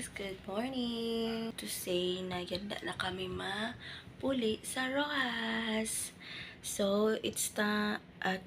guys! Good morning! To say na yanda na kami mapuli sa Rojas. So, it's the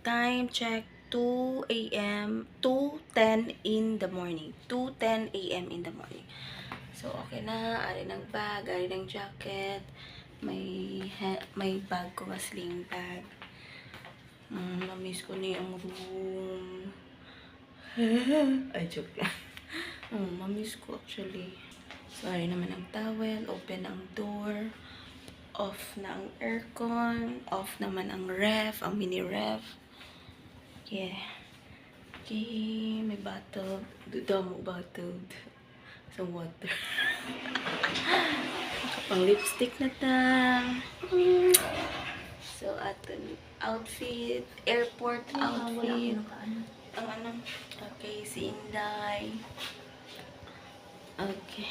time check 2 a.m. 2:10 in the morning. 2:10 a.m. in the morning. So, okay na. Ari ng bag, ari ng jacket. May bag ko, sling bag. Mamiss ko na yung room. Ay, joke lang. Mamiss ko actually. Sorry naman ang towel. Open ang door. Off na ang aircon. Off naman ang ref. Ang mini ref. Yeah. Okay. May bottle. Damo bottle. Some water. Pang lipstick na ta. So, aton outfit. Airport outfit. Okay, si Inday. Okay.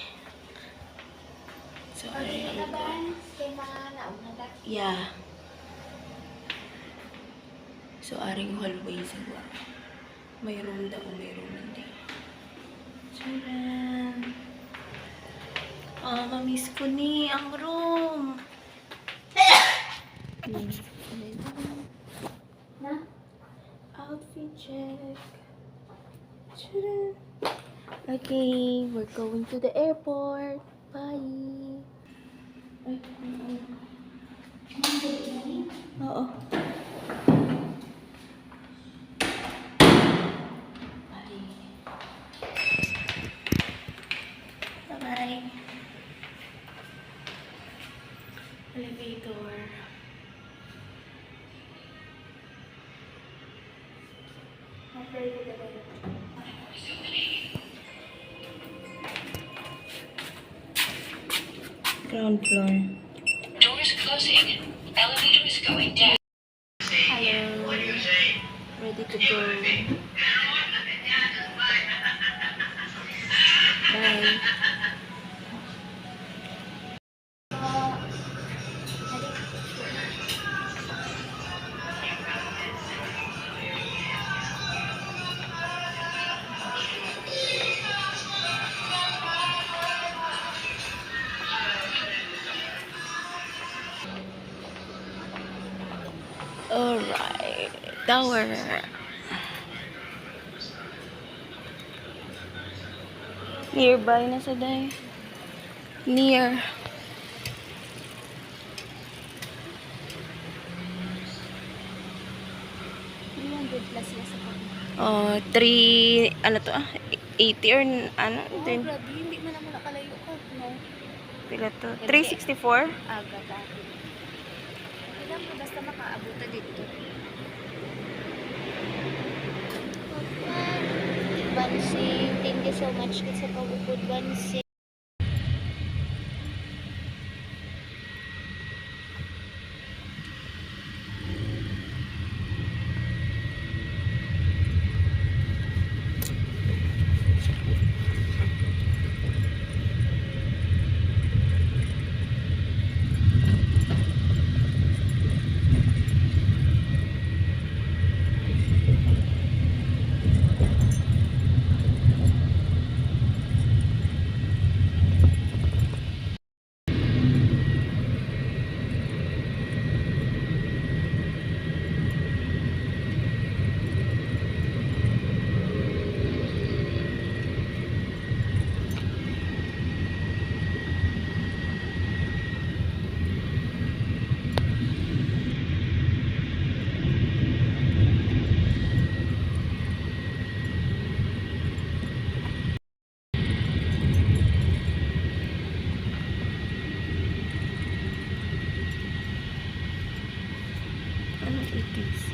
So, yeah. So, aring hallway sa buwan. May room daw, may room hindi. Tcharan! Mamiss ko ni ang room. Na? Outfit check. Tcharan! Okay, we're going to the airport. Bye! Ay, oo. Bye. Bye-bye. Elevator. Ground floor. Doors closing. Elevator is going down. Hello. Ready to go. Bye. Alright, tower. Nearby na sa day. Near. Oh, 3, ano to 80 or ano? Oh, grabe, hindi man ako nakalayo ko, no? Pila to? 364? Aga ka. Ilang mo basta makaabuta dito. Bansing, thank you so much sa pag-upod, Bansing.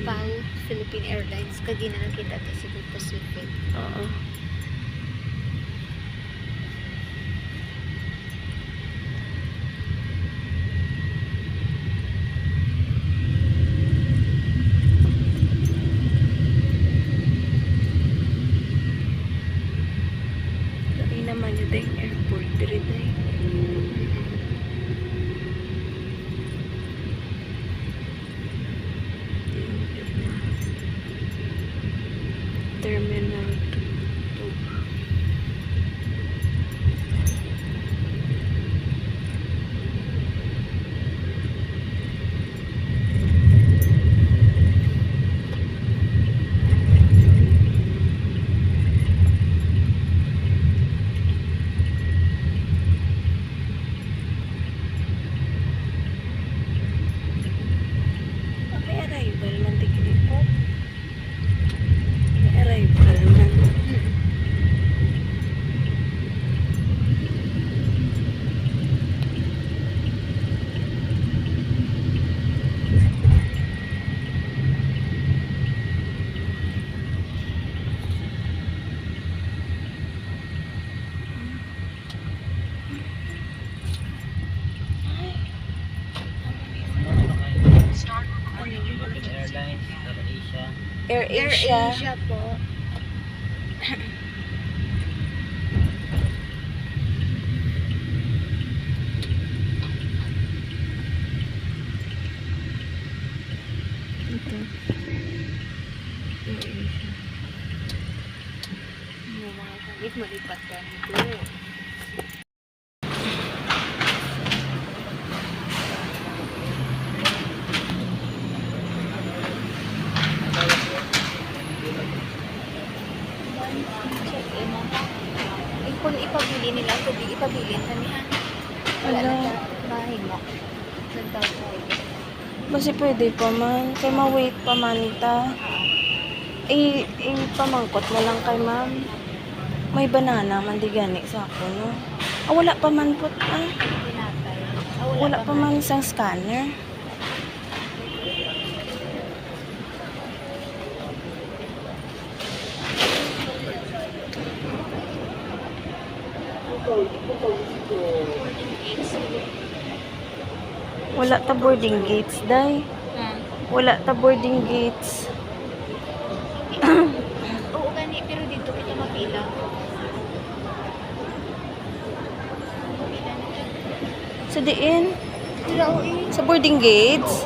PAL, Philippine Airlines. Kagina na kita ito sa Pacific. Oo. Laki naman yun yung airport. Diri day. Terminal 2. AirAsia. AirAsia po. Ito. AirAsia. Yung mga gamit, malipat ka nito. Check-in na. Kung ipabili nila, tubig ipabili kami ha. Wala Wala. na mahimo. Nagtawag. Basi pwede pa man. Kay ma-wait pa man ta. Pamangkot na lang kay ma'am. May banana man di gani sa ako, no? Ah, wala pa man po. Tinatay. Wala pa man isang scanner. Wala ta boarding gates, day. Wala ta boarding gates. Oo, gani. Pero dito kita mapila. Mapila na siya. Sa diin? Sila o eh. Sa boarding gates?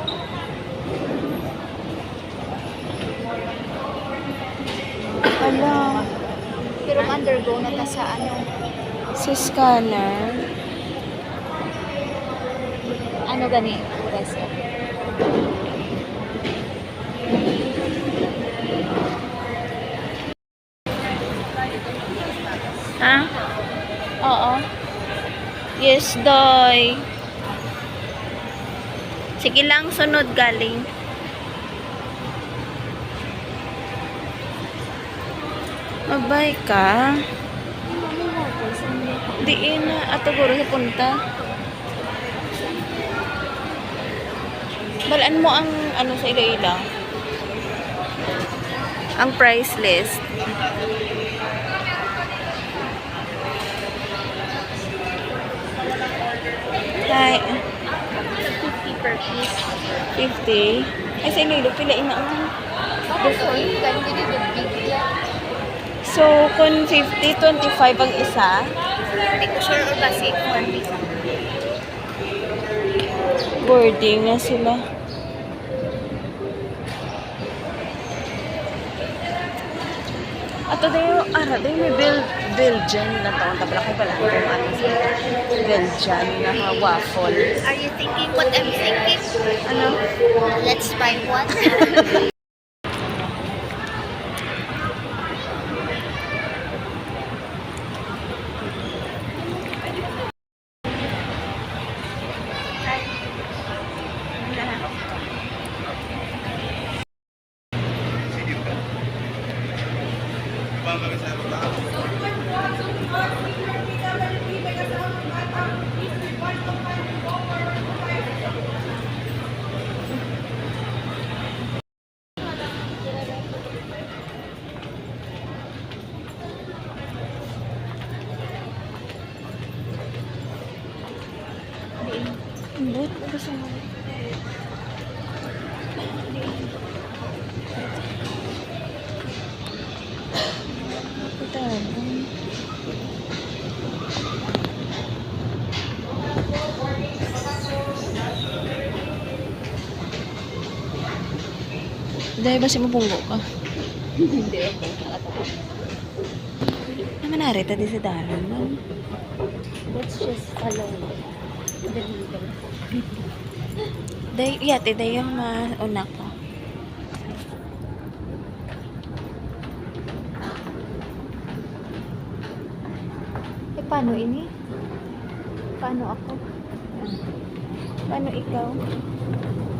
Ala, Pero undergo na ta sa ano. sa scanner. Ano gani? Oras ka. Ha? Oo. Yes, doy. Sige lang, sunod galing. Mabay ka. Diin na. Ato guro sa punta. Balaan mo ang ano sa ila-ila. Ang price list. Hi. 50 per piece. 50. Ay, sa ilo, pilain na ang. Gusto eh. Gani dito big. So, kung 50, 25 ang isa. Hindi ko sure or basic. One piece. Boarding na sila. Ato dayo, dayo may Belgian na taon. Tabla ko pala kung ano sa Belgian na waffle. Are you thinking what I'm thinking? Ano? Let's buy one. But, gusto mo. Dahil ba si mabunggo ka? Hindi ako. Naman narita di sa dalan, no? Let's just follow the leader. Day, yate, day yung mauna ko. Eh, paano ini? Paano ako? Paano ikaw?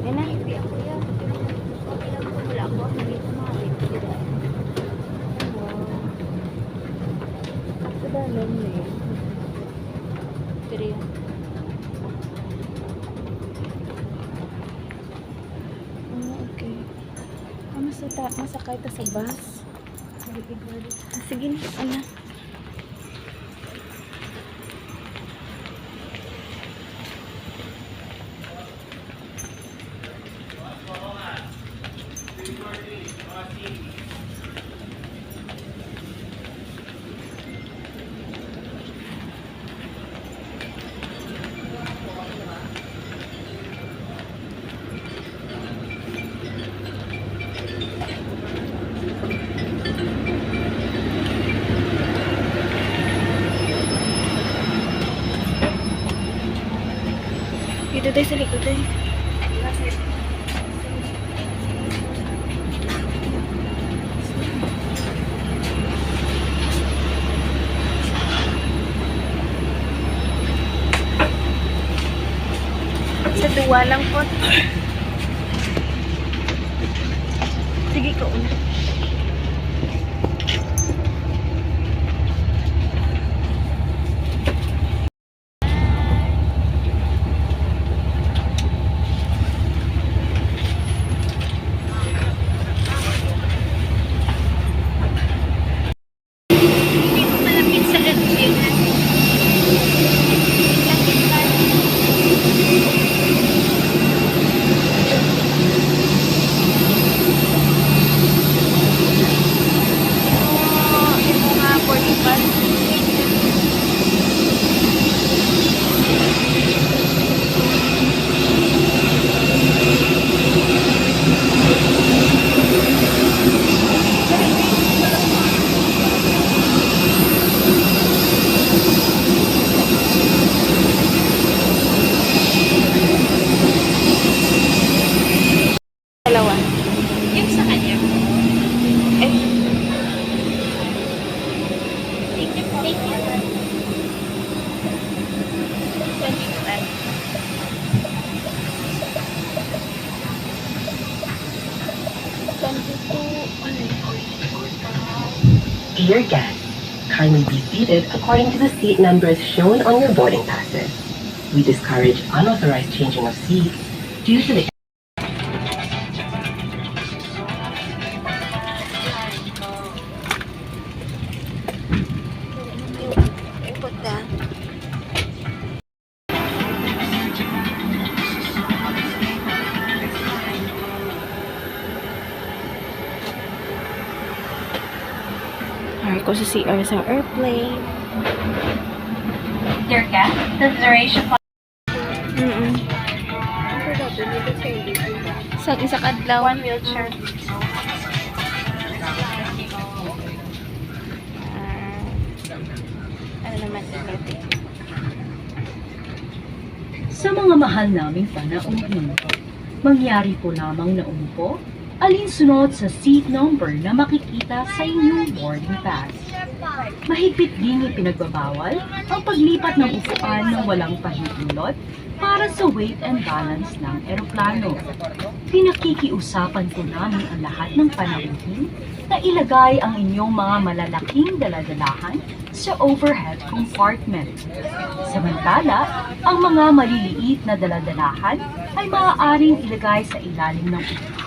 Yan na. Hindi ako yan. Okay lang po. Wala ako. Hindi ko makakit. Sa dalan mo yun. Pero yun. Okay. Masakay ta sa bus. Sige na, ano? Dito tayo sa likod tayo. Sa duwa lang po. Sige ko una. Hindi mo malapit sa LGU na. Lapit ba? Ito nga, 45. Dalawa. Yung sa kanya. Eh, Thank you. Thank you. 25. Dear guests, kindly be seated according to the seat numbers shown on your boarding passes. We discourage unauthorized changing of seats due to the ikot ka. Alright, ko sa CR sa airplane. Dear guest, the duration Sa isa kadlaw. one wheelchair. Ano naman ito? Sa mga mahal naming panauhin, mangyari po lamang na umupo alinsunod sa seat number na makikita sa inyong boarding pass. Mahigpit din ipinagbabawal ang paglipat ng upuan ng walang pahintulot para sa weight and balance ng eroplano. Pinakikiusapan po namin ang lahat ng panauhin na ilagay ang inyong mga malalaking daladalahan sa overhead compartment. Samantala, ang mga maliliit na daladalahan ay maaaring ilagay sa ilalim ng upuan.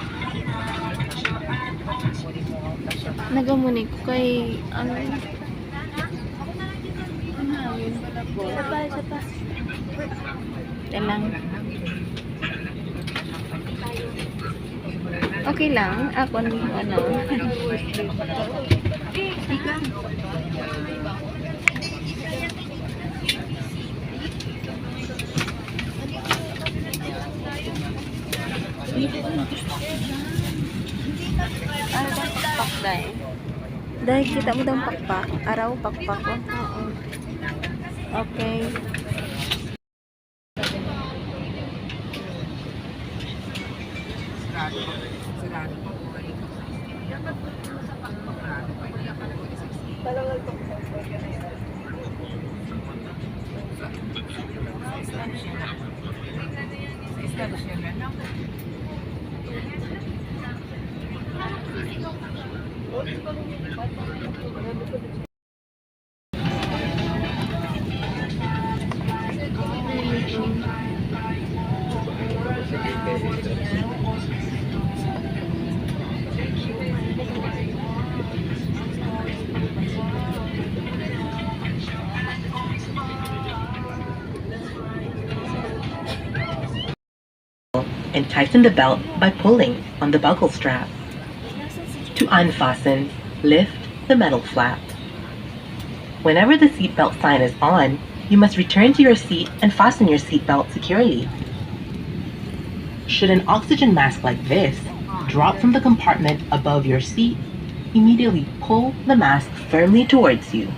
Nagamunik ko kay ano. Isa pa. Ito lang. Okay lang. Ako ano. Ano ba pakpak dahil? Dahil kita mo daw pakpak. Araw pakpak ko. Oo. Okay. and tighten the belt by pulling on the buckle strap. To unfasten, lift the metal flap. Whenever the seatbelt sign is on, you must return to your seat and fasten your seatbelt securely. Should an oxygen mask like this drop from the compartment above your seat, immediately pull the mask firmly towards you.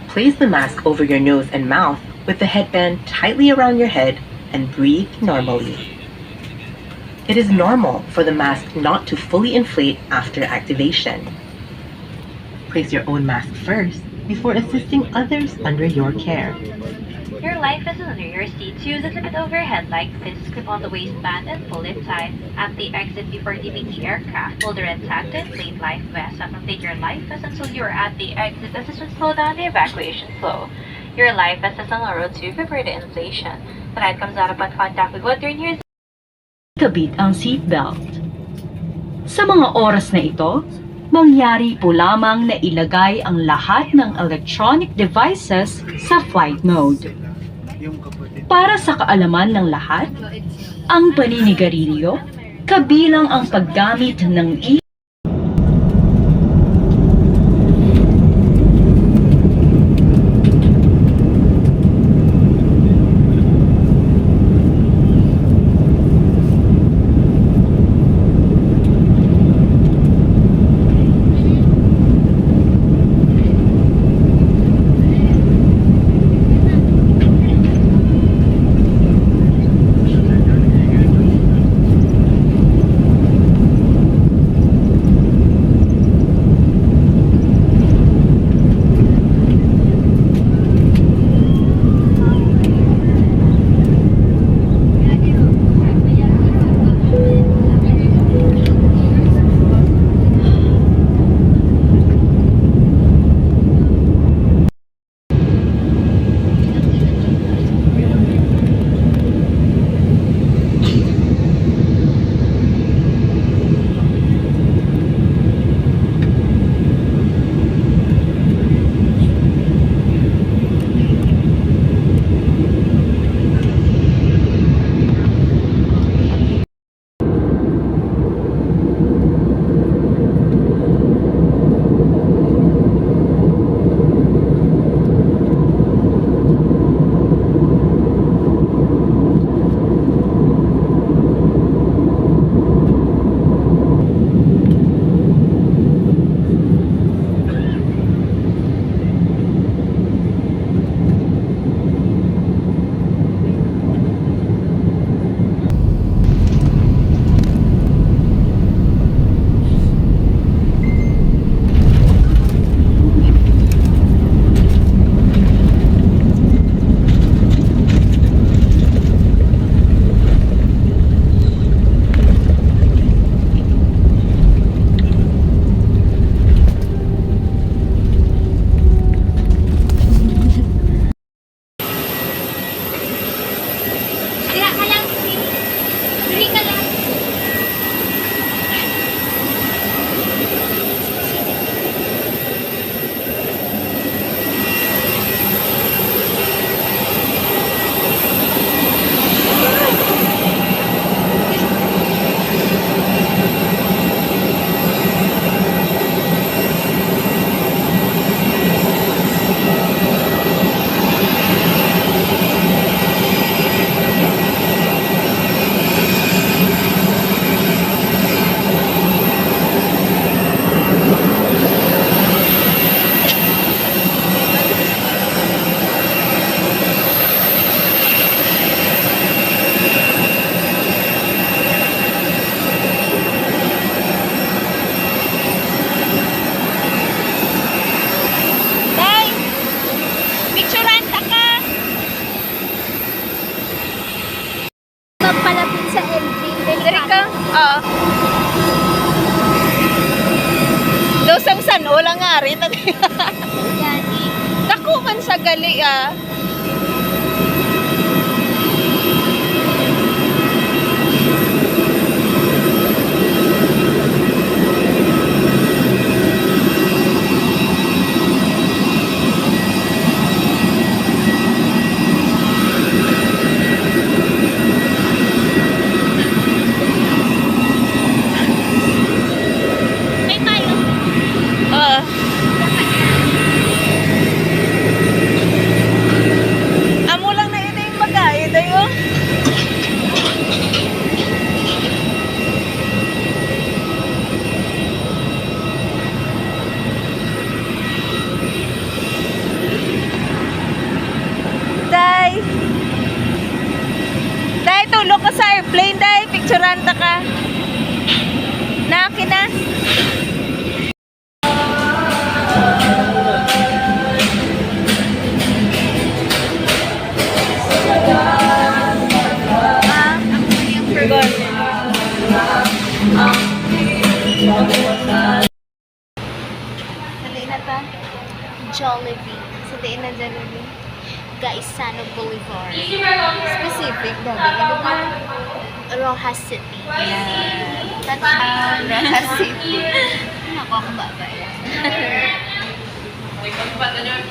Place the mask over your nose and mouth with the headband tightly around your head and breathe normally. It is normal for the mask not to fully inflate after activation. Place your own mask first before assisting others under your care. Your life is under your seat, so use it a bit overhead like this. Clip on the waistband and pull it tight. At the exit before leaving the aircraft, hold the red tag to inflate life vest. Inflate your life vest until you are at the exit. This will slow down the evacuation flow. Your life vest is on road 2 prepare the inflation. The light comes out upon contact with water in your Kabit ang seatbelt. Sa mga oras na ito, mangyari po lamang na ilagay ang lahat ng electronic devices sa flight mode. Para sa kaalaman ng lahat, ang paninigarilyo, kabilang ang paggamit ng Dosang sano lang nga rin. Naku man sa gali ah. Picturanta ka. Naki na. Sali na ta. Jollibee. Sali na Jollibee. Gaisano Boulevard. Specific daw. Ano ba? Rojas City. Yan. Touchdown, Rojas City. Ako ba ba yan?